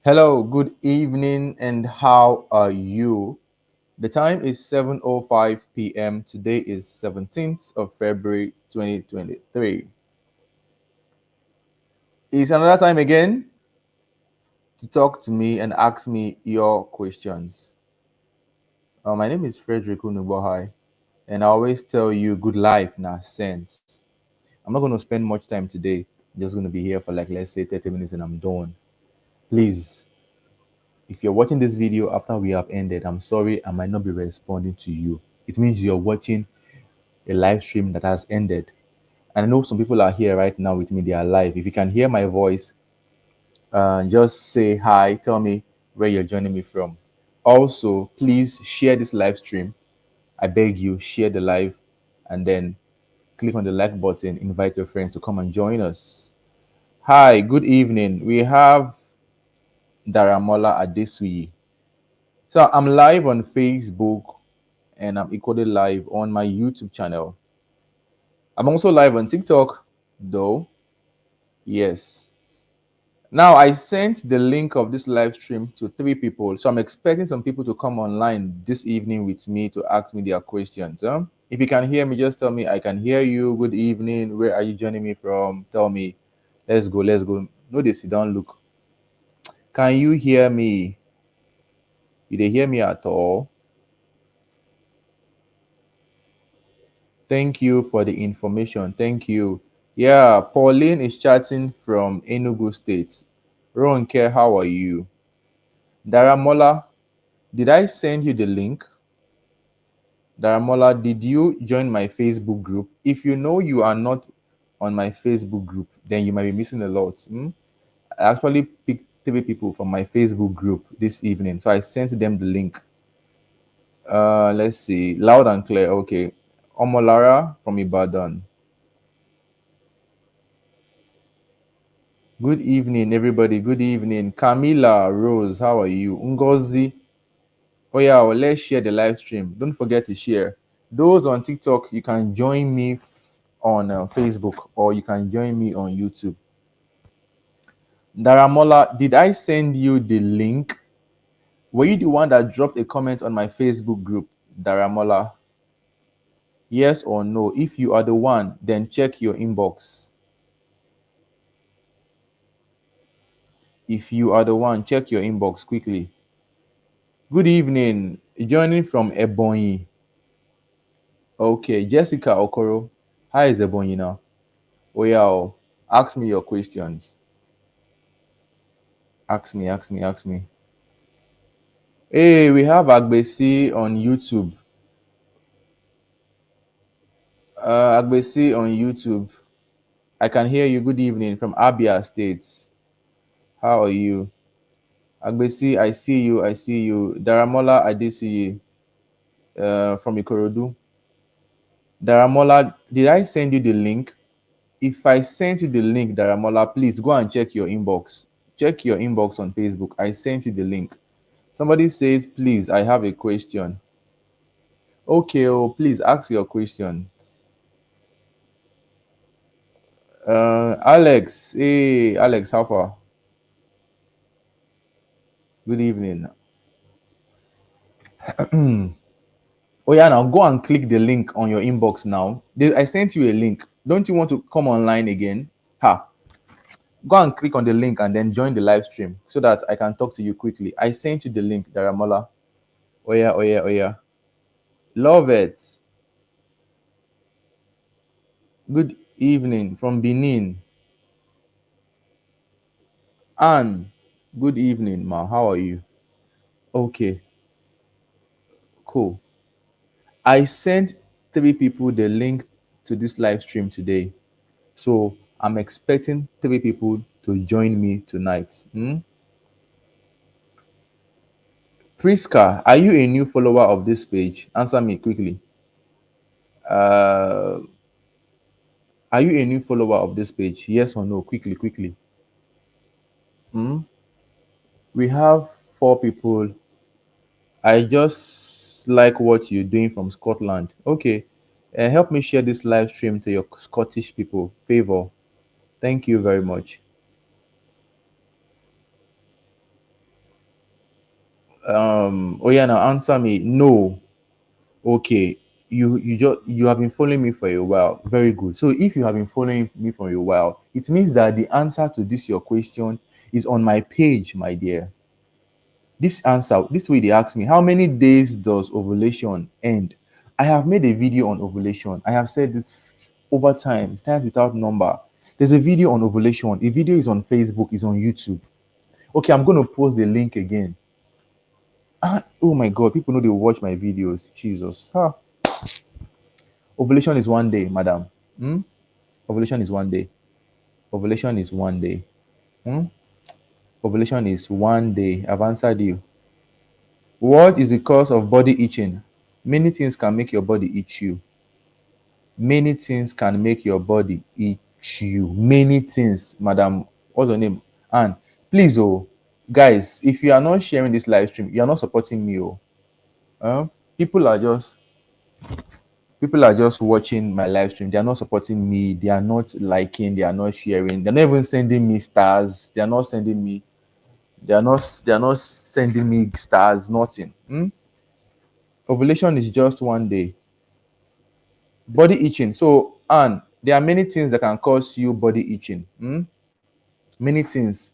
Hello, good evening, and how are you? The time is 7:05 p.m. Today is 17th of February 2023. It's another time again to talk to me and ask me your questions. My name is Frederick Unubohai, and I always tell you good life na sense. I'm not going to spend much time today. I'm just going to be here for like, let's say, 30 minutes and I'm done. Please, if you're watching this video after we have ended, I'm sorry I might not be responding to you. It means you're watching a live stream that has ended. And I know some people are here right now with me, they are live. If you can hear my voice, just say hi, tell me where you're joining me from. Also, please share this live stream. I beg you, share the live and then click on the like button, invite your friends to come and join us. Hi, good evening. We have Daramola Adesuyi. So I'm live on Facebook and I'm equally live on my YouTube channel. I'm also live on TikTok, though. Yes. Now I sent the link of this live stream to 3 people. So I'm expecting some people to come online this evening with me to ask me their questions. If you can hear me, just tell me I can hear you. Good evening. Where are you joining me from? Tell me. Let's go. Let's go. No, they sit down. Look. Can you hear me? Did they hear me at all? Thank you for the information. Thank you. Yeah, Pauline is chatting from Enugu State. Ronke, how are you? Daramola, did I send you the link? Daramola, did you join my Facebook group? If you know you are not on my Facebook group, then you might be missing a lot. I actually picked 3 people from my Facebook group this evening, so I sent them the link. Let's see. Loud and clear. Okay. Omolara from Ibadan. Good evening, everybody. Good evening. Camila Rose, how are you? Ngozi. Oh, yeah, well, let's share the live stream. Don't forget to share. Those on TikTok, you can join me on Facebook or you can join me on YouTube. Daramola, did I send you the link? Were you the one that dropped a comment on my Facebook group, Daramola? Yes or no? If you are the one, then check your inbox. If you are the one, check your inbox quickly. Good evening. Joining from Ebonyi. Okay, Jessica Okoro. How is Ebonyi now? Oh yeah, ask me your questions. Ask me. Hey, we have Agbesi on YouTube. Agbesi on YouTube. I can hear you. Good evening from Abia States. How are you? Agbesi, I see you. I see you. Daramola, I did see you. From Ikorodu. Daramola, did I send you the link? If I sent you the link, Daramola, please go and check your inbox. Check your inbox on Facebook. I sent you the link. Somebody says, please, I have a question. Okay, please ask your question. Alex, hey, Alex, how far? Good evening. Oh yeah, now go and click the link on your inbox now. I sent you a link. Don't you want to come online again? Ha! Go and click on the link and then join the live stream so that I can talk to you quickly. I sent you the link, Daramola. Oh yeah. Love it. Good evening from Benin. Anne, good evening, ma. How are you? Okay, cool. I sent 3 people the link to this live stream today. So I'm expecting 3 people to join me tonight. Priska, are you a new follower of this page? Answer me quickly. Uh, are you a new follower of this page? Yes or no? Quickly. We have 4 people. I just like what you're doing from Scotland. Okay. Help me share this live stream to your Scottish people. Favor. Thank you very much. Oh yeah, now answer me. No. Okay. You have been following me for a while. Very good. So if you have been following me for a while, it means that the answer to this your question is on my page, my dear. This answer, this way they ask me, how many days does ovulation end? I have made a video on ovulation. I have said this over time, it's times without number. There's a video on ovulation. The video is on Facebook, is on YouTube. Okay, I'm going to post the link again. Oh my God, people know they watch my videos. Jesus. Ovulation is one day, madam. Hmm? Ovulation is one day. Ovulation is one day. Hmm? Ovulation is one day. I've answered you. What is the cause of body itching? Many things can make your body itch you. Many things can make your body itch you. Many things, madam. What's your name? And please, oh, guys, if you are not sharing this live stream, you are not supporting me. Oh, Huh? people are just people are just watching my live stream. They are not supporting me. They are not liking. They are not sharing. They're not even sending me stars. They are not sending me. They are not sending me stars. Nothing. Ovulation is just one day. Body itching. So, and there are many things that can cause you body itching. Many things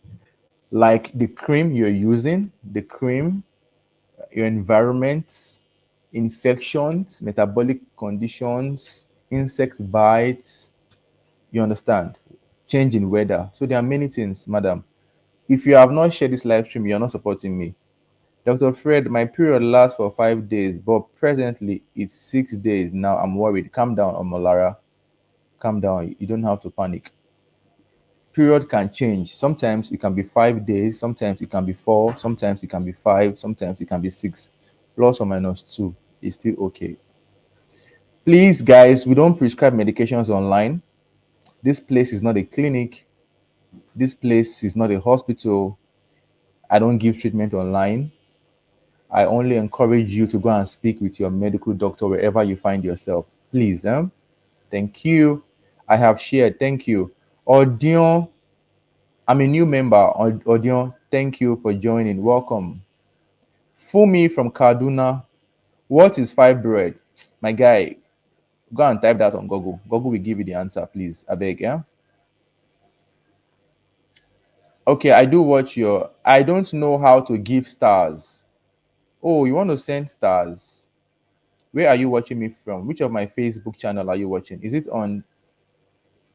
like the cream you're using, the cream, your environment, infections, metabolic conditions, insect bites. You understand? Change in weather. So there are many things, madam. If you have not shared this live stream, you're not supporting me. Dr. Fred, my period lasts for 5 days, but presently it's 6 days now. I'm worried. Calm down, Omolara. Calm down. You don't have to panic. Period can change. Sometimes it can be 5 days, sometimes it can be four, sometimes it can be five, sometimes it can be six. Plus or minus two is still okay. Please, guys, we don't prescribe medications online. This place is not a clinic. This place is not a hospital. I don't give treatment online. I only encourage you to go and speak with your medical doctor wherever you find yourself. Please, thank you. I have shared. Thank you. Audion, I'm a new member. Audion, thank you for joining. Welcome. Fumi from Kaduna. What is fibroid? My guy, go and type that on Google. Google will give you the answer, please. I beg, yeah? Okay, I do watch your. I don't know how to give stars. Oh, you want to send stars? Where are you watching me from? Which of my Facebook channel are you watching? Is it on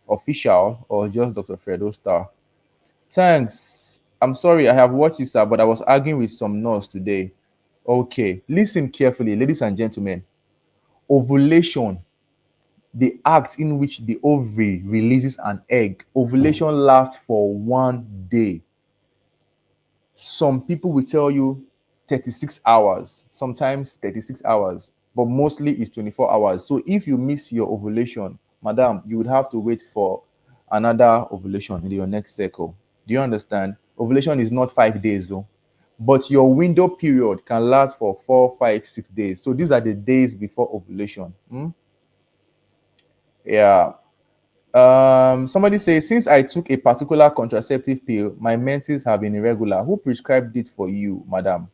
official or just Dr. Fredostar? Thanks. I'm sorry, I have watched this, but I was arguing with some nurse today. Okay, listen carefully, ladies and gentlemen. Ovulation, the act in which the ovary releases an egg. Ovulation lasts for one day. Some people will tell you 36 hours, sometimes 36 hours, but mostly it's 24 hours. So if you miss your ovulation, madam, you would have to wait for another ovulation in your next cycle. Do you understand? Ovulation is not 5 days, though, but your window period can last for 4, 5, 6 days. So these are the days before ovulation. Yeah. Somebody says, since I took a particular contraceptive pill, my menses have been irregular. Who prescribed it for you, madam?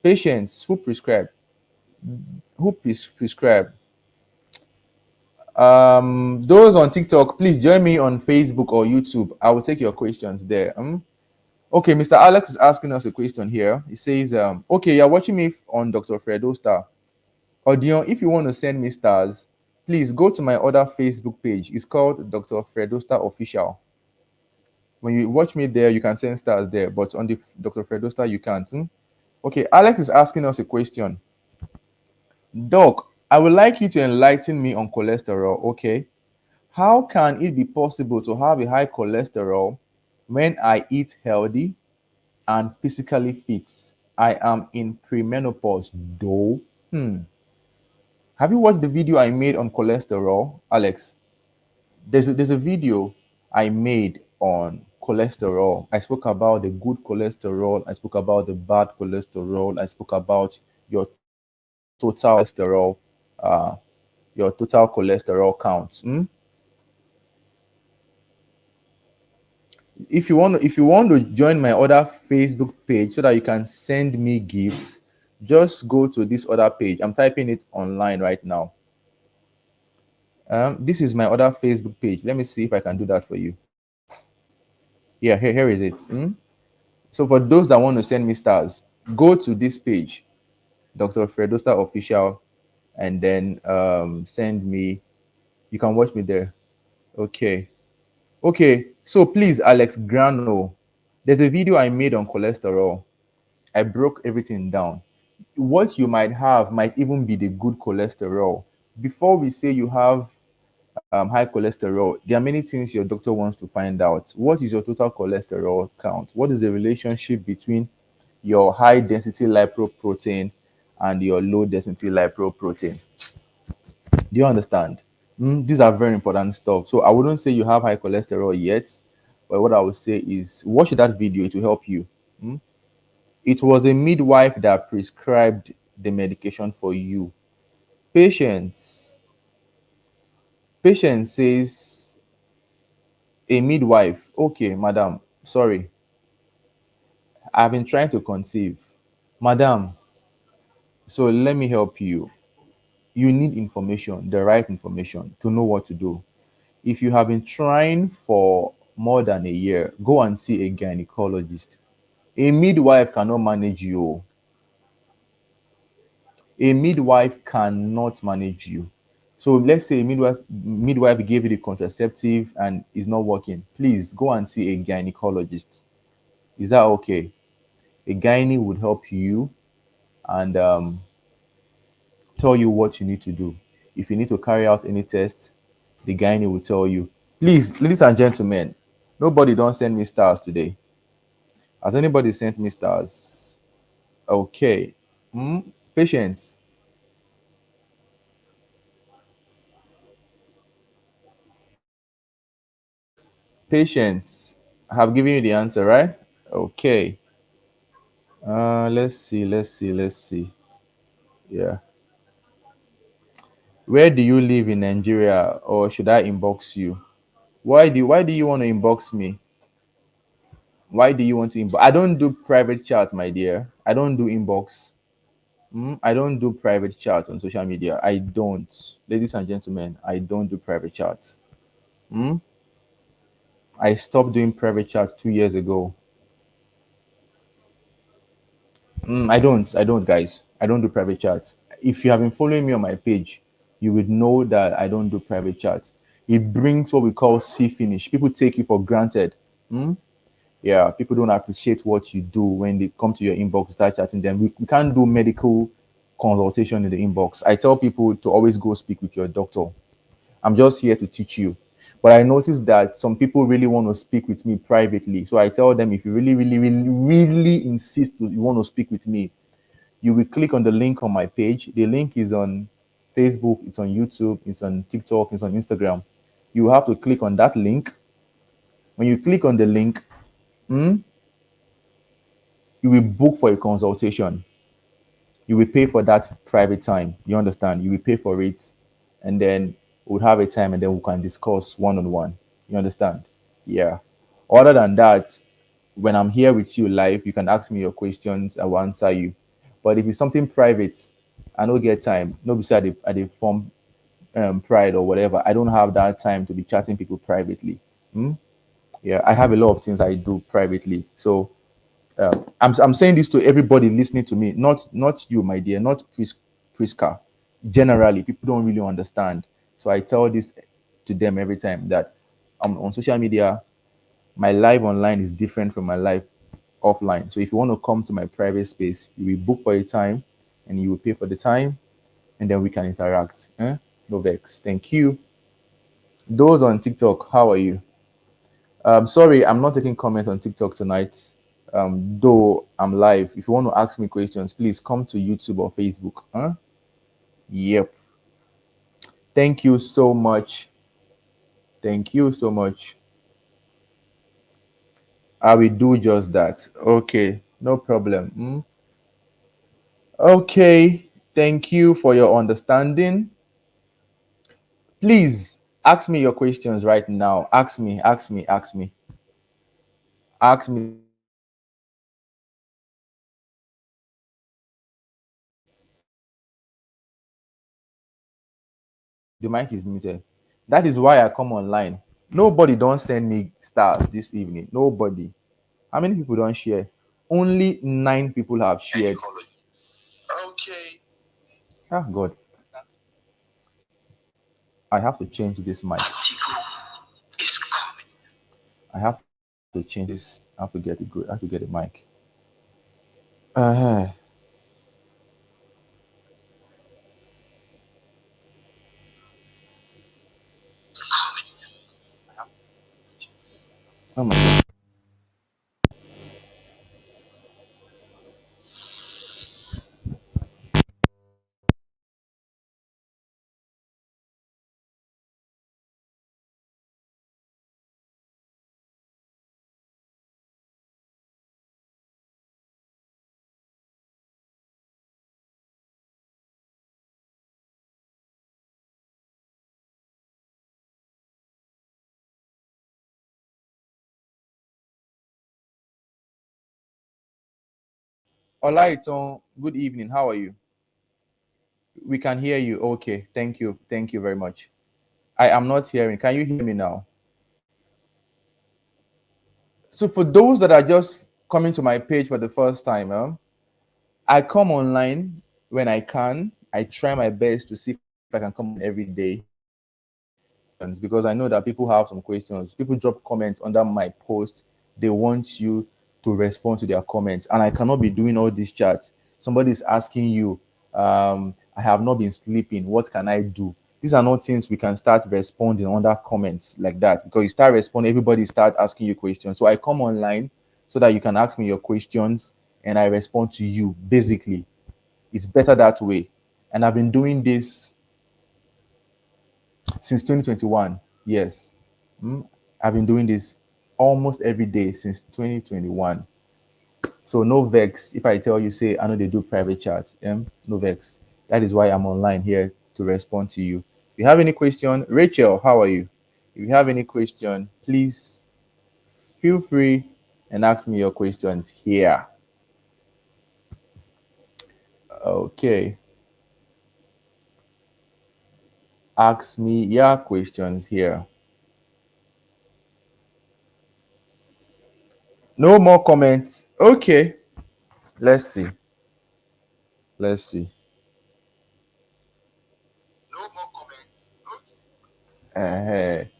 Patients, who prescribed? Who prescribed? Those on TikTok, please join me on Facebook or YouTube. I will take your questions there. Okay, Mr. Alex is asking us a question here. He says, okay, you're watching me on Dr. Fredostar. Audion, if you want to send me stars, please go to my other Facebook page. It's called Dr. Fredostar Official. When you watch me there, you can send stars there, but on the Dr. Fredostar, you can't. Okay, Alex is asking us a question. Doc, I would like you to enlighten me on cholesterol. Okay, how can it be possible to have a high cholesterol when I eat healthy and physically fit? I am in premenopause, though. Have you watched the video I made on cholesterol, Alex? There's a video I made on cholesterol. I spoke about the good cholesterol. I spoke about the bad cholesterol. I spoke about your total cholesterol, uh, your total cholesterol counts. If you want to join my other Facebook page so that you can send me gifts, just go to this other page. I'm typing it online right now. This is my other Facebook page. Let me see if I can do that for you. Yeah, here is it. So for those that want to send me stars, go to this page, Doctor Fredostar official, and then send me. You can watch me there. Okay. Okay. So please, Alex Grano, there's a video I made on cholesterol. I broke everything down. What you might have might even be the good cholesterol. Before we say you have high cholesterol, there are many things your doctor wants to find out. What is your total cholesterol count? What is the relationship between your high density lipoprotein and your low density lipoprotein? Do you understand? These are very important stuff. So I wouldn't say you have high cholesterol yet, but what I would say is watch that video. It will help you. Mm? It was a midwife that prescribed the medication for you. Patience. Patience says, a midwife. Okay, madam, sorry, I've been trying to conceive. Madam, so let me help you. You need information, the right information to know what to do. If you have been trying for more than a year, go and see a gynecologist. A midwife cannot manage you. A midwife cannot manage you. So let's say a midwife gave you the contraceptive and is not working. Please go and see a gynecologist. Is that okay? A gynae would help you and tell you what you need to do. If you need to carry out any test, the gynae will tell you. Please, ladies and gentlemen, nobody don't send me stars today. Has anybody sent me stars? Okay. Patience. Patience. I have given you the answer, right? Okay. Let's see. Yeah. Where do you live in Nigeria, or should I inbox you? Why do you want to inbox me? Why do you want to inbox? I don't do private chat, my dear. I don't do inbox. I don't do private chat on social media. I don't. Ladies and gentlemen, I don't do private chats. Hmm? I stopped doing private chats 2 years ago. I don't, guys. I don't do private chats. If you have been following me on my page, you would know that I don't do private chats. It brings what we call see finish. People take you for granted. Hmm? Yeah, people don't appreciate what you do when they come to your inbox, start chatting them. We can't do medical consultation in the inbox. I tell people to always go speak with your doctor. I'm just here to teach you. But I noticed that some people really want to speak with me privately. So I tell them, if you really, really, really, really insist you want to speak with me, you will click on the link on my page. The link is on Facebook, it's on YouTube, it's on TikTok, it's on Instagram. You have to click on that link. When you click on the link, you will book for a consultation. You will pay for that private time. You understand? You will pay for it, and then we'll have a time, and then we can discuss one on one. You understand? Yeah. Other than that, when I'm here with you live, you can ask me your questions. I will answer you. But if it's something private, I don't get time. No, beside at the form pride or whatever. I don't have that time to be chatting people privately. Yeah, I have a lot of things I do privately. So I'm saying this to everybody listening to me, not you, my dear, not Priska. Generally, people don't really understand. So I tell this to them every time that I'm on social media. My life online is different from my life offline. So if you want to come to my private space, you will book for a time, and you will pay for the time, and then we can interact. No vex. Thank you. Those on TikTok, how are you? Sorry, I'm not taking comment on TikTok tonight. Though I'm live. If you want to ask me questions, please come to YouTube or Facebook. Yep. Thank you so much. Thank you so much. I will do just that. Okay, no problem. Okay, thank you for your understanding. Please ask me your questions right now. Ask me. Ask me the question you want to ask me. The mic is muted. That is why I come online. Nobody don't send me stars this evening. Nobody. How many people don't share? Only 9 people have shared. Okay. Ah, God. I have to change this mic. Is coming. I have to change this. I have to get it good. I have to get a mic. Uh-huh. Oh my God. Olaiton, good evening. How are you? We can hear you. Okay. Thank you. Thank you very much. I am not hearing. Can you hear me now? So for those that are just coming to my page for the first time, I come online when I can. I try my best to see if I can come on every day because I know that people have some questions. People drop comments under my post. They want you to respond to their comments, and I cannot be doing all these chats. Somebody is asking you, I have not been sleeping. What can I do? These are not things we can start responding under comments like that because you start responding, everybody start asking you questions. So I come online so that you can ask me your questions and I respond to you. Basically, it's better that way. And I've been doing this since 2021. Yes. Mm, I've been doing this almost every day since 2021. So no vex if I tell you, say, I know they do private chats. No vex. That is why I'm online here to respond to you. If you have any question, Rachel, how are you? If you have any question, please feel free and ask me your questions here. Okay. Ask me your questions here. No more comments. Okay. Let's see. Let's see. No more comments. Okay.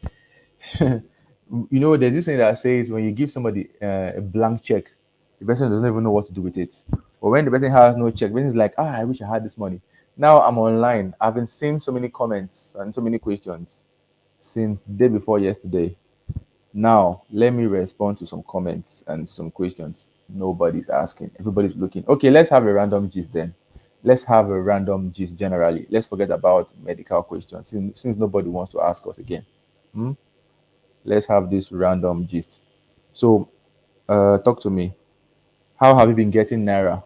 There's this thing that says when you give somebody a blank check, the person doesn't even know what to do with it. But when the person has no check, the person is like, I wish I had this money. Now I'm online. I've been seeing so many comments and so many questions since the day before yesterday. Now let me respond to some comments and some questions. Nobody's asking. Everybody's looking. Okay, let's have a random gist then. Let's have a random gist generally. Let's forget about medical questions since nobody wants to ask us again. Hmm? Let's have this random gist. So, talk to me. How have you been getting naira?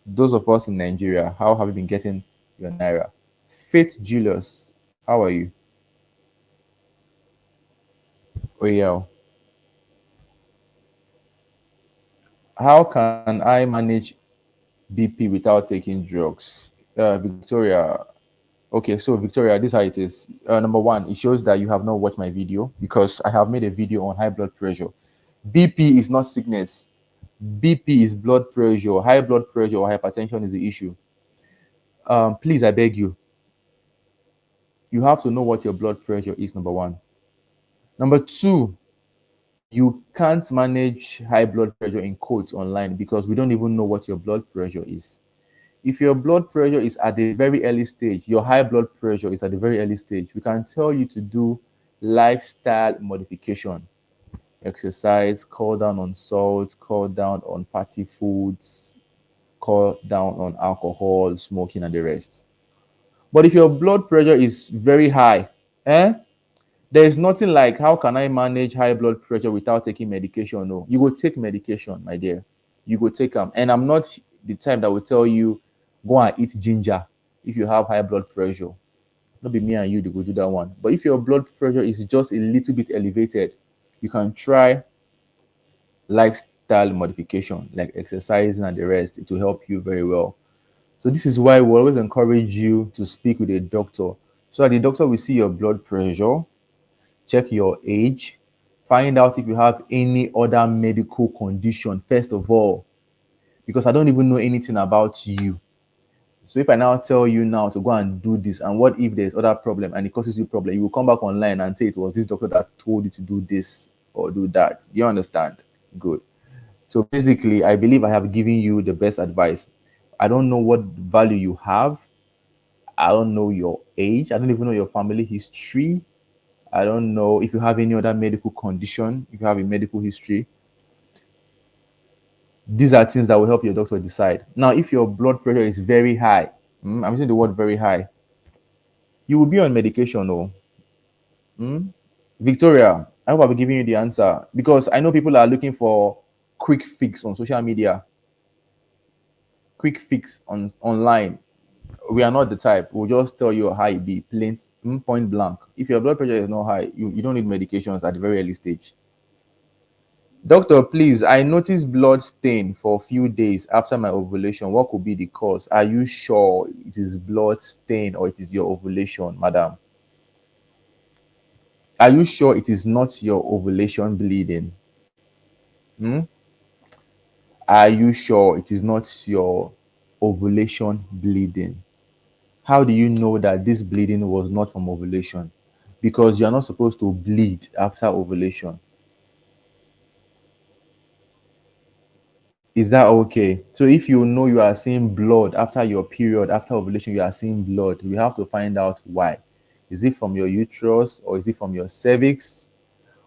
Those of us in Nigeria, how have you been getting your naira? Faith Julius, how are you? Oh yeah. How can I manage BP without taking drugs? Victoria. Okay, so Victoria, this is how it is. Number one, it shows that you have not watched my video because I have made a video on high blood pressure. BP is not sickness. BP is blood pressure. High blood pressure or hypertension is the issue. Please, I beg you, you have to know what your blood pressure is. Number one. Number two, you can't manage high blood pressure in quotes online because we don't even know what your blood pressure is. If your blood pressure is at the very early stage, your high blood pressure is at the very early stage, we can tell you to do lifestyle modification, exercise, cut down on salt, cut down on fatty foods, cut down on alcohol, smoking, and the rest. But if your blood pressure is very high, there is nothing like how can I manage high blood pressure without taking medication? No, you will take medication, my dear. You go take them. And I'm not the type that will tell you go and eat ginger if you have high blood pressure. Not be me and you to go do that one. But if your blood pressure is just a little bit elevated, you can try lifestyle modification like exercising and the rest. It will help you very well. So this is why we always encourage you to speak with a doctor, so that the doctor will see your blood pressure, check your age, find out if you have any other medical condition first of all, because I don't even know anything about you. So if I now tell you now to go and do this, and what if there's other problem and it causes you problem, you will come back online and say it was this doctor that told you to do this or do that. Do you understand? Good. So basically, I believe I have given you the best advice. I don't know what value you have. I don't know your age. I don't even know your family history. I don't know if you have any other medical condition, if you have a medical history. These are things that will help your doctor decide. Now, if your blood pressure is very high, I'm using the word very high, you will be on medication. Oh, Victoria, I hope I'll be giving you the answer, because I know people are looking for quick fix on social media, quick fix on online. We are not the type. We'll just tell you how it be, plain, point blank. If your blood pressure is not high, you don't need medications at the very early stage. Doctor, please, I noticed blood stain for a few days after my ovulation. What could be the cause? Are you sure it is blood stain or it is your ovulation, madam? Are you sure it is not your ovulation bleeding? Hmm? Are you sure it is not your ovulation bleeding? How do you know that this bleeding was not from ovulation? Because you are not supposed to bleed after ovulation. Is that okay? So if you know you are seeing blood after your period, after ovulation, you are seeing blood, we have to find out why. Is it from your uterus, or is it from your cervix,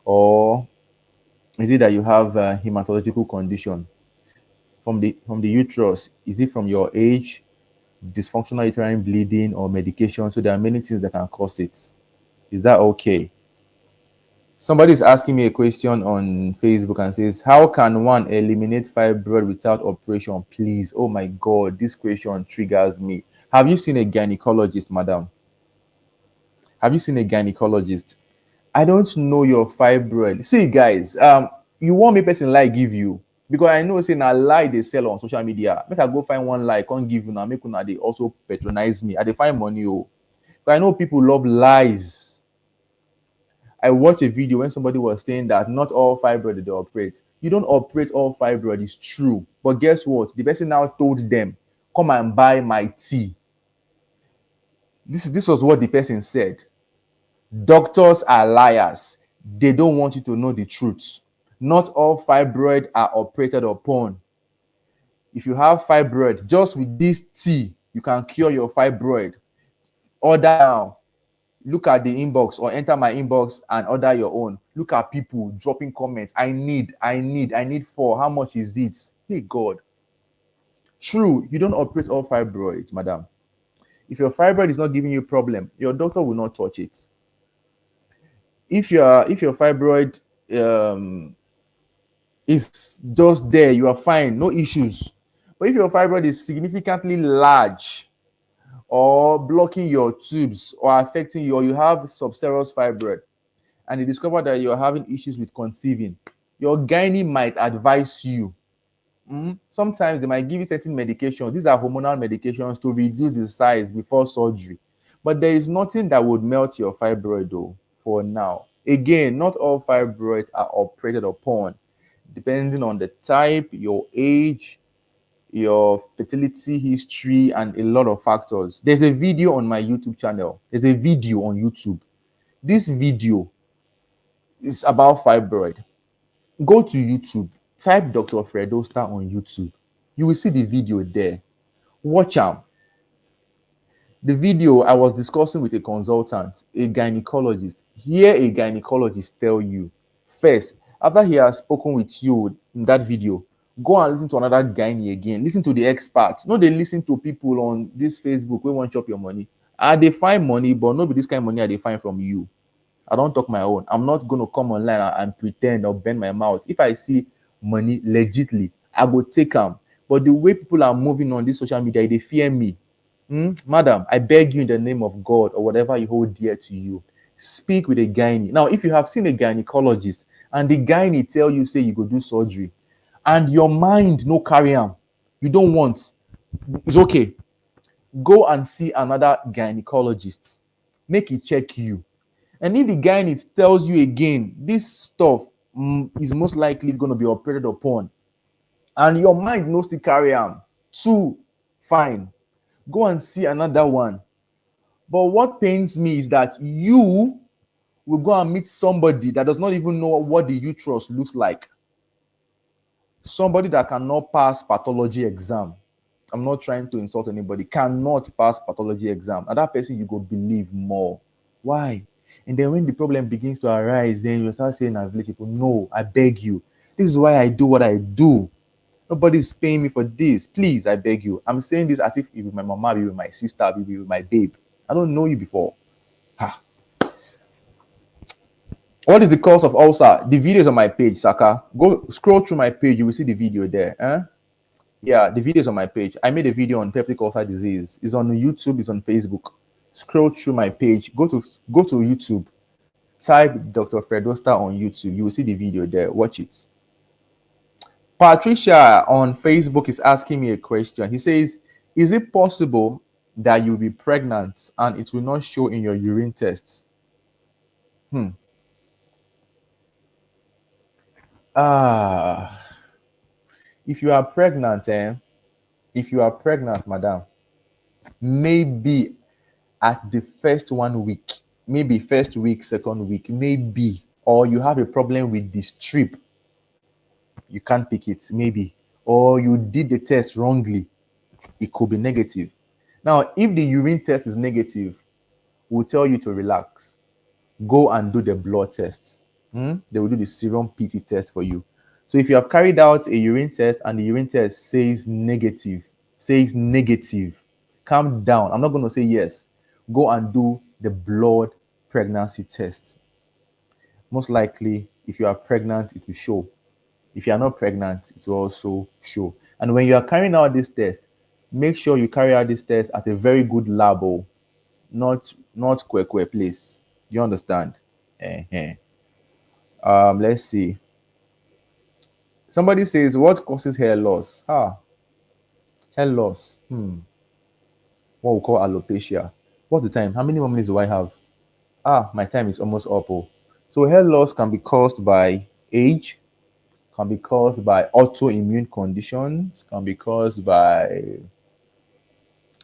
or is it that you have a hematological condition? From the uterus, is it from your age, dysfunctional uterine bleeding, or medication? So there are many things that can cause it. Is that okay? Somebody is asking me a question on Facebook and says, how can one eliminate fibroid without operation, please? Oh my God, this question triggers me. Have you seen a gynecologist, madam? Have you seen a gynecologist? I don't know your fibroid. See, guys, you want me person lie give you, because I know say na lie they sell on social media. Make I go find one lie, can't give you now. Make una they also patronize me. I dey find money, oh. But I know people love lies. I watched a video when somebody was saying that not all fibroid they operate. You don't operate all fibroid, it's true. But guess what? The person now told them, come and buy my tea. This was what the person said. Doctors are liars. They don't want you to know the truth. Not all fibroid are operated upon. If you have fibroid, just with this tea, you can cure your fibroid. Order now. Look at the inbox or enter my inbox and order your own. Look at people dropping comments. I need 4. How much is it? Hey God. True, you don't operate all fibroids, madam. If your fibroid is not giving you problem, your doctor will not touch it. If your fibroid is just there, you are fine, no issues. But if your fibroid is significantly large, or blocking your tubes, or affecting you, or you have subserous fibroid, and they discover that you're having issues with conceiving, your gynae might advise you. Sometimes they might give you certain medications. These are hormonal medications to reduce the size before surgery. But there is nothing that would melt your fibroid, though, for now. Again, not all fibroids are operated upon, depending on the type, your age, your fertility history, and a lot of factors. There's a video on my YouTube channel. There's a video on YouTube. This video is about fibroid. Go to YouTube, type Doctor Fredostar on YouTube. You will see the video there. Watch out. The video I was discussing with a consultant, a gynecologist. Hear a gynecologist tell you first, after he has spoken with you in that video, go and listen to another gynae again. Listen to the experts. No, they listen to people on this Facebook who want to chop your money. And they find money, but not be this kind of money they find from you. I don't talk my own. I'm not going to come online and pretend or bend my mouth. If I see money legitly, I will take them. But the way people are moving on this social media, they fear me. Madam, I beg you in the name of God or whatever you hold dear to you, speak with a gynae. Now, if you have seen a gynecologist and the guy need tell you say you go do surgery, and your mind no carry am, you don't want, it's okay. Go and see another gynecologist, make he check you. And if the guy needs tells you again, this stuff is most likely going to be operated upon, and your mind no still carry am, too fine. Go and see another one. But what pains me is that you will go and meet somebody that does not even know what the uterus looks like. Somebody that cannot pass pathology exam. I'm not trying to insult anybody. Cannot pass pathology exam. And that person you go believe more. Why? And then when the problem begins to arise, then you start saying, "I village people, no, I beg you. This is why I do what I do. Nobody's paying me for this. Please, I beg you." I'm saying this as if you were my mama, you were my sister, you were my babe. I don't know you before. Ha. What is the cause of ulcer? The video is on my page, Saka. Go scroll through my page, you will see the video there. Yeah, the video is on my page. I made a video on peptic ulcer disease. It's on YouTube, it's on Facebook. Scroll through my page. Go to YouTube. Type Dr. Fredostar on YouTube. You will see the video there. Watch it. Patricia on Facebook is asking me a question. He says, "Is it possible that you'll be pregnant and it will not show in your urine tests?" Hmm. Ah, if you are pregnant, if you are pregnant, madam, maybe at the first 1 week, maybe first week, second week, maybe, or you have a problem with the strip, you can't pick it, maybe, or you did the test wrongly, it could be negative. Now, if the urine test is negative, we'll tell you to relax. Go and do the blood tests. They will do the serum PT test for you. So if you have carried out a urine test and the urine test says negative, calm down. I'm not going to say yes. Go and do the blood pregnancy test. Most likely, if you are pregnant, it will show. If you are not pregnant, it will also show. And when you are carrying out this test, make sure you carry out this test at a very good lab, not kwekwe place. Do you understand? Uh-huh. Let's see. Somebody says, "What causes hair loss?" Hair loss. What we call alopecia. What's the time? How many more minutes do I have? My time is almost up. Oh. So hair loss can be caused by age, can be caused by autoimmune conditions, can be caused by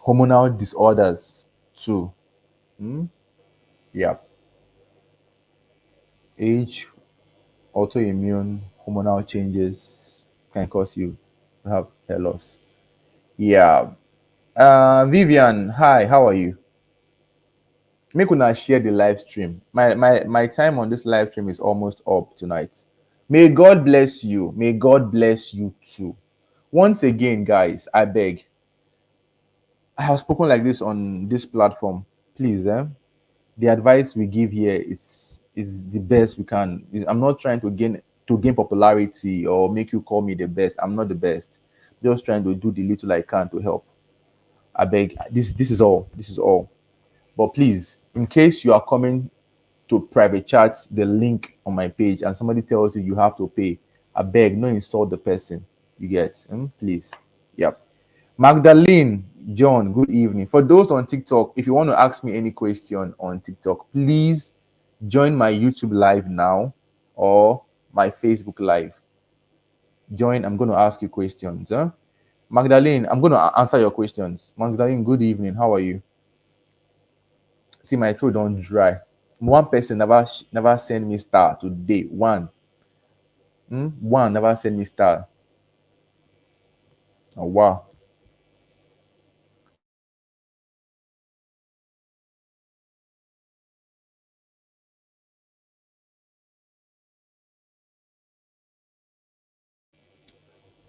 hormonal disorders too. Yeah. Age, autoimmune, hormonal changes can cause you to have hair loss. Yeah. Vivian, hi, how are you? Make una share the live stream. My time on this live stream is almost up tonight. May God bless you. May God bless you too. Once again, guys, I beg. I have spoken like this on this platform. Please, the advice we give here is the best we can. I'm not trying to gain popularity or make you call me the best. I'm not the best. Just trying to do the little I can to help. I beg. This is all. This is all. But please, in case you are coming to private chats, the link on my page, and somebody tells you you have to pay, I beg, no insult the person. You get, please. Yep. Magdalene John, good evening. For those on TikTok, if you want to ask me any question on TikTok, please join my YouTube live now or my Facebook live. Join. I'm going to ask you questions. Magdalene, I'm going to answer your questions. Magdalene, good evening. How are you? See, my throat don't dry. One person never send me star today. One never send me star. Oh, wow.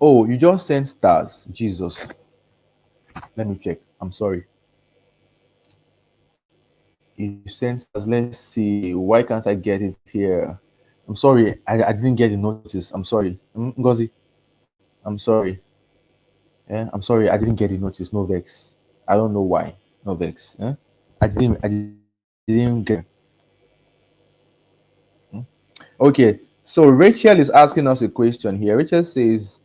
Oh, you just sent stars. Jesus. Let me check. I'm sorry. You sent stars. Let's see. Why can't I get it here? I'm sorry. I didn't get the notice. I'm sorry. Ngozi. I'm sorry. Yeah, I'm sorry. I didn't get the notice. No vex. I don't know why. No vex. I didn't get. Okay. So Rachel is asking us a question here. Rachel says,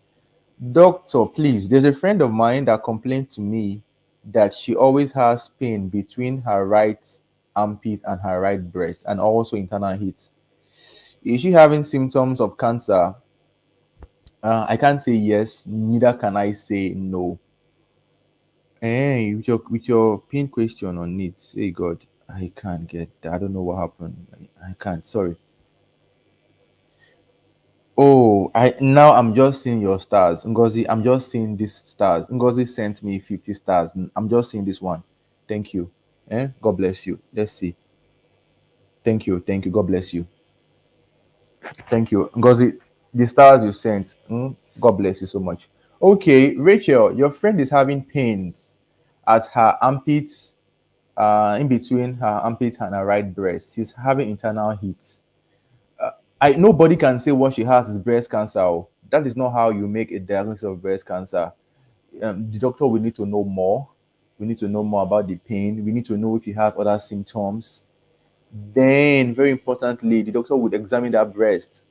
Doctor, please, there's a friend of mine that complained to me that she always has pain between her right armpit and her right breast and also internal heat. Is she having symptoms of cancer? I can't say yes, neither can I say no. With your pin question on it, say God, I can't get that. I don't know what happened. I can't. Sorry. Oh, I'm just seeing your stars. Ngozi, I'm just seeing these stars. Ngozi sent me 50 stars. I'm just seeing this one. Thank you. God bless you. Let's see. Thank you. Thank you. God bless you. Thank you. Ngozi, the stars you sent. God bless you so much. Okay, Rachel, your friend is having pains at her armpits, in between her armpit and her right breast. She's having internal heat. I Nobody can say what she has is breast cancer. Oh. That is not how you make a diagnosis of breast cancer. The doctor will need to know more. We need to know more about the pain. We need to know if he has other symptoms. Then, very importantly, the doctor would examine that breast.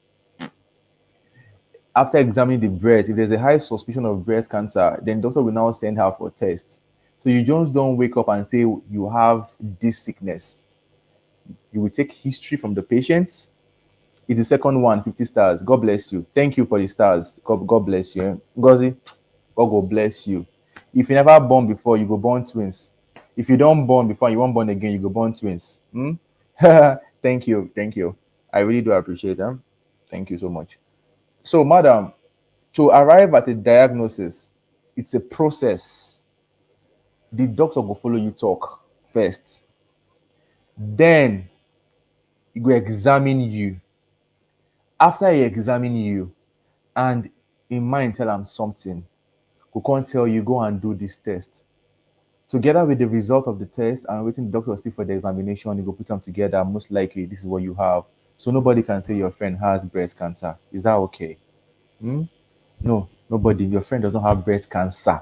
After examining the breast, if there's a high suspicion of breast cancer, then doctor will now send her for tests. So you just don't wake up and say you have this sickness. You will take history from the patient. It's the second one, 50 stars. God bless you. Thank you for the stars. God bless you. Ngozi, God will bless you. If you never born before, you go born twins. If you don't born before, you won't born again, you go born twins. Thank you. Thank you. I really do appreciate them. Thank you so much. So, madam, to arrive at a diagnosis, it's a process. The doctor will follow you talk first. Then he will examine you. After he examine you, and in mind tell am something, we can't tell you go and do this test. Together with the result of the test and waiting the doctor still for the examination, you go put them together. Most likely, this is what you have. So nobody can say your friend has breast cancer. Is that okay? Hmm? No, nobody. Your friend does not have breast cancer.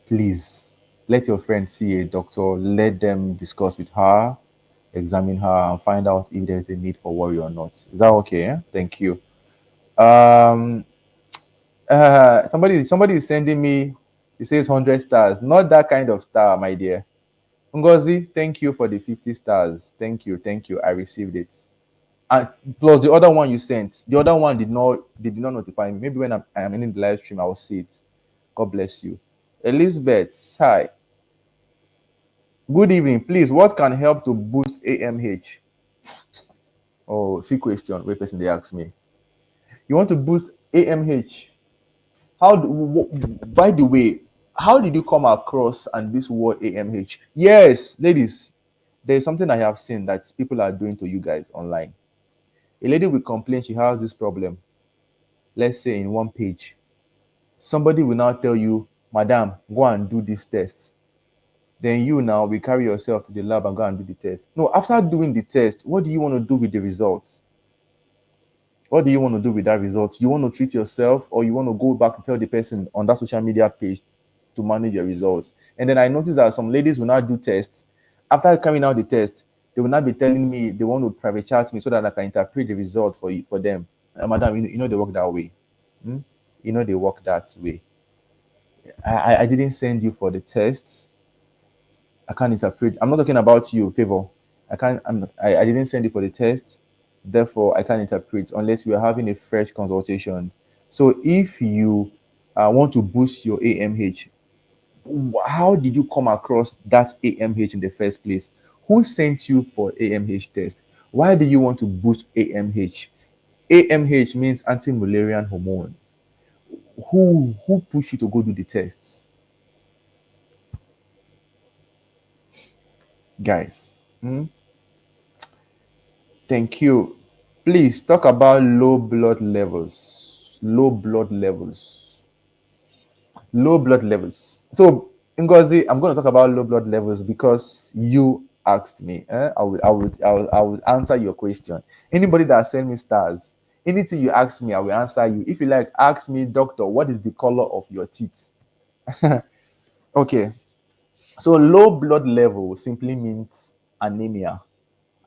Please let your friend see a doctor. Let them discuss with her, examine her, and find out if there's a need for worry or not. Is that okay? Thank you. Um, somebody is sending me. It says 100 stars. Not that kind of star, my dear. Ngozi, thank you for the 50 stars. Thank you. I received it. And plus the other one you sent, the other one did not notify me. Maybe when I'm in the live stream, I will see it. God bless you. Elizabeth, hi. Good evening. Please, what can help to boost AMH? Oh, see question. Wait, person they ask me. You want to boost AMH? By the way, how did you come across and this word AMH? Yes, ladies, there's something I have seen that people are doing to you guys online. A lady will complain she has this problem, let's say in one page. Somebody will now tell you, Madam, go and do this test. Then you now will carry yourself to the lab and go and do the test. No, after doing the test, what do you want to do with the results? What do you want to do with that result? You want to treat yourself, or you want to go back and tell the person on that social media page to manage your results? And then I noticed that some ladies will not do tests. After carrying out the test, they will not be telling me they want to private chat me so that I can interpret the result for them. Madam, they work that way. Hmm? They work that way. I didn't send you for the tests. I can't interpret. I'm not talking about you, favor. I can't. I didn't send you for the test. Therefore, I can't interpret unless we are having a fresh consultation. So, if you want to boost your AMH, how did you come across that AMH in the first place? Who sent you for AMH test? Why do you want to boost AMH? AMH means anti-Mullerian hormone. Who pushed you to go do the tests, guys? Thank you. Please talk about low blood levels. Low blood levels. Low blood levels. So, Ngozi, I'm going to talk about low blood levels because you asked me. I will answer your question. Anybody that send me stars, anything you ask me, I will answer you. If you like, ask me, doctor, what is the color of your teeth? Okay. So, low blood level simply means anemia.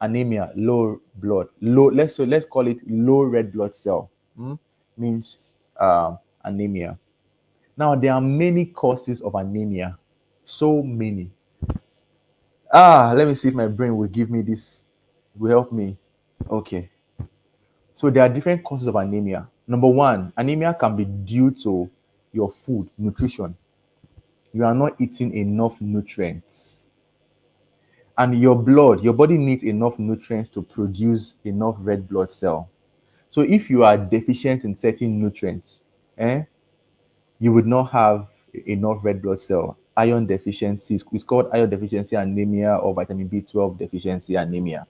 Anemia, low blood, low. Let's call it low red blood cell. Means anemia. Now there are many causes of anemia, so many. Let me see if my brain will give me this, will help me. Okay, so there are different causes of anemia. Number one, anemia can be due to your food, nutrition. You are not eating enough nutrients. And your body needs enough nutrients to produce enough red blood cell. So if you are deficient in certain nutrients, you would not have enough red blood cell. Iron deficiency, it's called iron deficiency anemia or vitamin B12 deficiency anemia.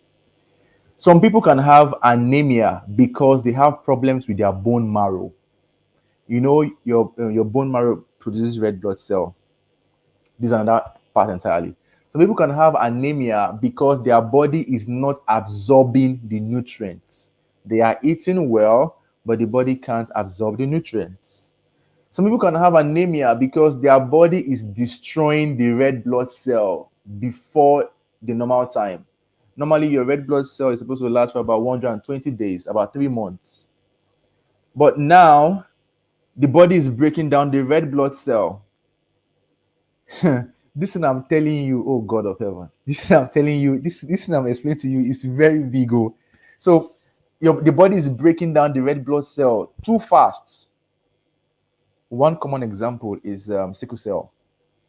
Some people can have anemia because they have problems with their bone marrow. You know, your bone marrow produces red blood cell. This is another part entirely. Some people can have anemia because their body is not absorbing the nutrients. They are eating well, but the body can't absorb the nutrients. Some people can have anemia because their body is destroying the red blood cell before the normal time. Normally, your red blood cell is supposed to last for about 120 days, about 3 months. But now, the body is breaking down the red blood cell. This thing I'm telling you, oh God of heaven, this thing I'm telling you, this thing I'm explaining to you is very big. Oh. So, the body is breaking down the red blood cell too fast. One common example is sickle cell.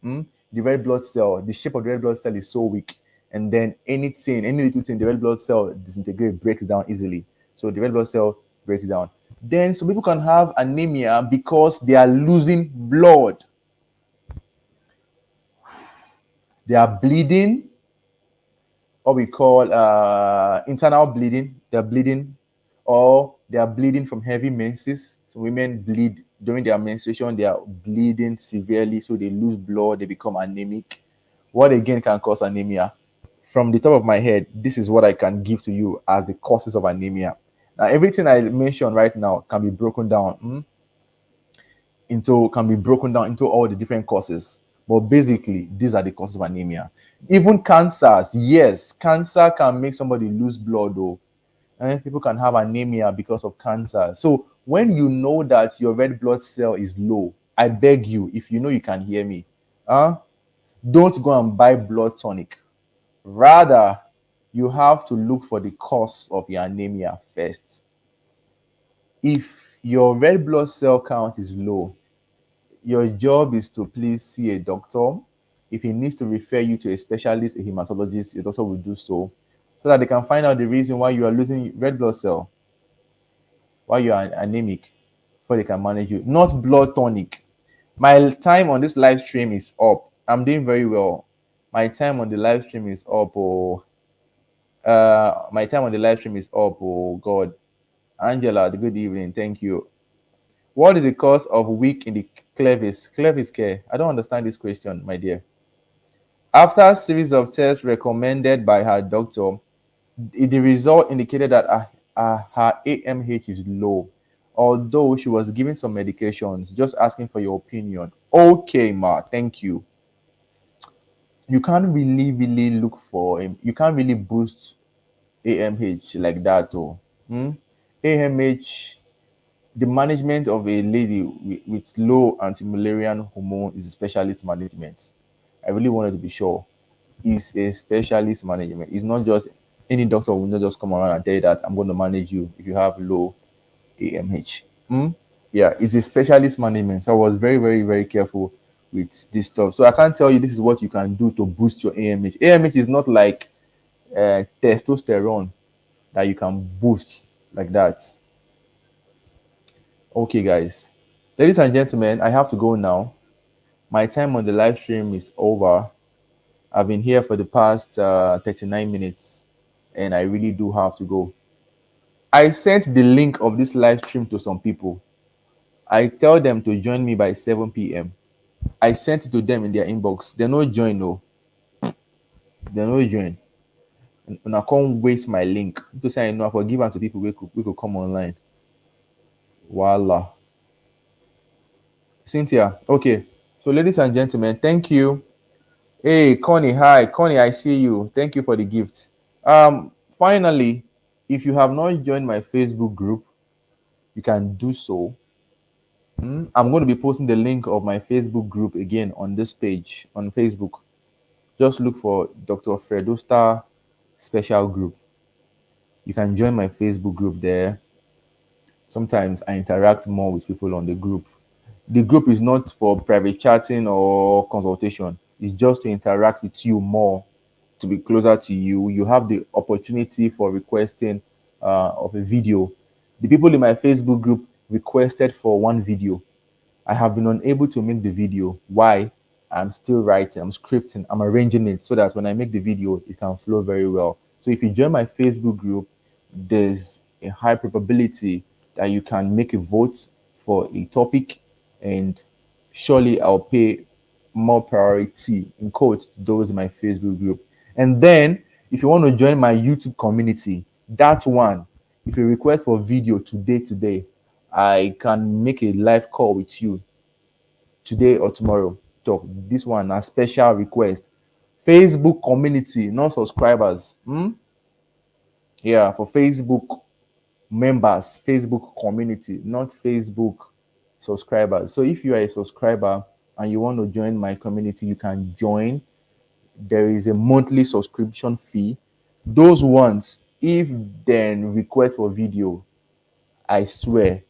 The red blood cell, the shape of the red blood cell is so weak, and then any little thing, the red blood cell disintegrates, breaks down easily. So the red blood cell breaks down. Then some people can have anemia because they are losing blood. They are bleeding, what we call internal bleeding. They're bleeding, or they are bleeding from heavy menses. So women bleed during their menstruation, they are bleeding severely, so they lose blood, they become anemic. What again can cause anemia? From the top of my head, this is what I can give to you as the causes of anemia. Now, everything I mentioned right now can be broken down into all the different causes. But basically, these are the causes of anemia. Even cancers, yes, cancer can make somebody lose blood, though. And people can have anemia because of cancer. So when you know that your red blood cell is low, I beg you, if you know you can hear me, don't go and buy blood tonic. Rather, you have to look for the cause of your anemia first. If your red blood cell count is low, your job is to please see a doctor. If he needs to refer you to a specialist, a hematologist, a doctor will do so that they can find out the reason why you are losing red blood cell, why you are anemic, before they can manage you. Not blood tonic. My time on this live stream is up. I'm doing very well. My time on the live stream is up. My time on the live stream is up. Oh God. Angela, good evening. Thank you. What is the cause of weak in the clevis? Clevis care. I don't understand this question, my dear. After a series of tests recommended by her doctor, the result indicated that her AMH is low. Although she was given some medications, just asking for your opinion. Okay, Ma, thank you. You can't really look for him. You can't really boost AMH like that, though. AMH, the management of a lady with low anti-Mullerian hormone is a specialist management. I really wanted to be sure. It's a specialist management. It's not just any doctor will not just come around and tell you that I'm going to manage you if you have low AMH. Yeah, it's a specialist management. So I was very careful with this stuff. So I can't tell you this is what you can do to boost your AMH. AMH is not like testosterone that you can boost like that. Okay, guys. Ladies and gentlemen, I have to go now. My time on the live stream is over. I've been here for the past 39 minutes and I really do have to go. I sent the link of this live stream to some people. I tell them to join me by 7 p.m. I sent it to them in their inbox. They no join, no. They no join. And I can't waste my link. To say I know I forgive them to people we could come online. Voila. Cynthia. Okay. So ladies and gentlemen, thank you. Hey, Connie, hi. Connie, I see you. Thank you for the gift. Finally, if you have not joined my Facebook group, you can do so. I'm going to be posting the link of my Facebook group again on this page on Facebook. Just look for Doctor Fredostar special group. You can join my Facebook group there. Sometimes I interact more with people on the group. The group is not for private chatting or consultation, it's just to interact with you more, to be closer to you. You have the opportunity for requesting of a video. The people in my Facebook group requested for one video. I have been unable to make the video. Why? I'm still writing, I'm scripting, I'm arranging it so that when I make the video, it can flow very well. So if you join my Facebook group, there's a high probability that you can make a vote for a topic, and surely I'll pay more priority in quotes to those in my Facebook group. And then if you want to join my YouTube community, that one, if you request for video today, I can make a live call with you today or tomorrow. Talk this one a special request. Facebook community, not subscribers. Yeah, for Facebook members, Facebook community, not Facebook subscribers. So if you are a subscriber and you want to join my community, you can join. There is a monthly subscription fee. Those ones, if then request for video, I swear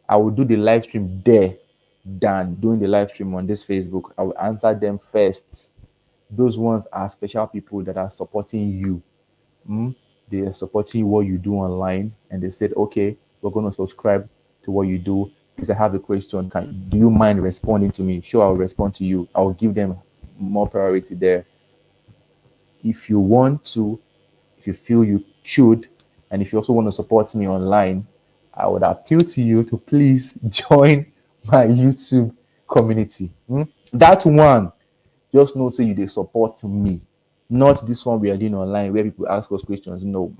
I will do the live stream there than doing the live stream on this Facebook. I will answer them first. Those ones are special people that are supporting you. They are supporting what you do online, and they said, "Okay, we're going to subscribe to what you do. Because I have a question, do you mind responding to me? Sure, I'll respond to you. I'll give them more priority there. If you want to, if you feel you should, and if you also want to support me online, I would appeal to you to please join my YouTube community. That one, just know say you they support me, not this one we are doing online where people ask us questions. No.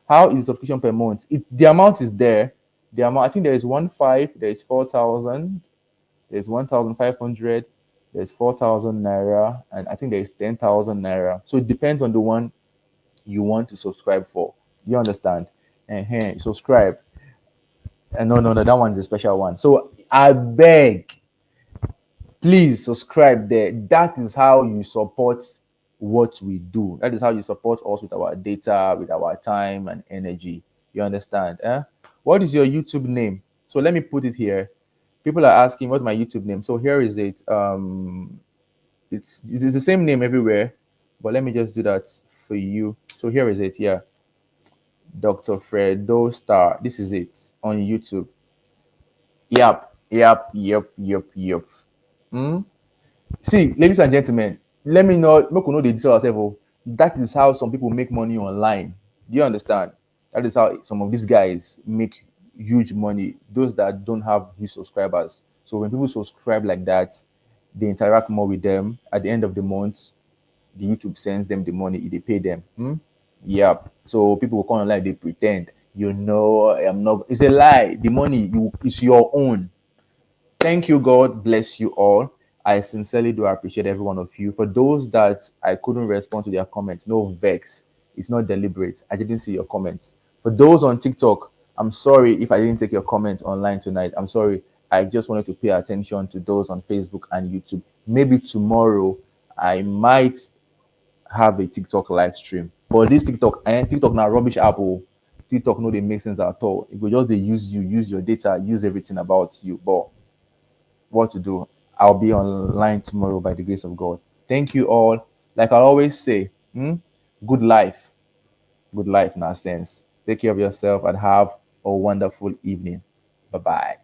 How is the subscription per month? The amount is there. The amount, I think there is 1.5, there is 4,000, there's 1,500, there's 4,000 naira, and I think there is 10,000 naira. So it depends on the one you want to subscribe for. You understand? And subscribe. And no, that one is a special one. So I beg, please subscribe there. That is how you support what we do. That is how you support us with our data, with our time and energy. You understand? What is your YouTube name? So let me put it here. People are asking what's my YouTube name. So here is it. It's the same name everywhere, but let me just do that for you. So here is it. Yeah, Doctor Fredostar. This is it on YouTube. Yep. See, ladies and gentlemen, let me know. Make we know the detail ourselves. That is how some people make money online. Do you understand? That is how some of these guys make huge money. Those that don't have huge subscribers. So when people subscribe like that, they interact more with them. At the end of the month, the YouTube sends them the money. They pay them. Yep. So people will come online. They pretend. I'm not. It's a lie. The money it's your own. Thank you. God bless you all. I sincerely do appreciate every one of you. For those that I couldn't respond to their comments, no vex. It's not deliberate. I didn't see your comments. For those on TikTok, I'm sorry if I didn't take your comments online tonight. I'm sorry. I just wanted to pay attention to those on Facebook and YouTube. Maybe tomorrow I might have a TikTok live stream. But this TikTok now rubbish Apple. TikTok no they make sense at all. It will just they use you, use your data, use everything about you. But what to do? I'll be online tomorrow by the grace of God. Thank you all. Like I always say, good life. Good life in that sense. Take care of yourself and have a wonderful evening. Bye bye.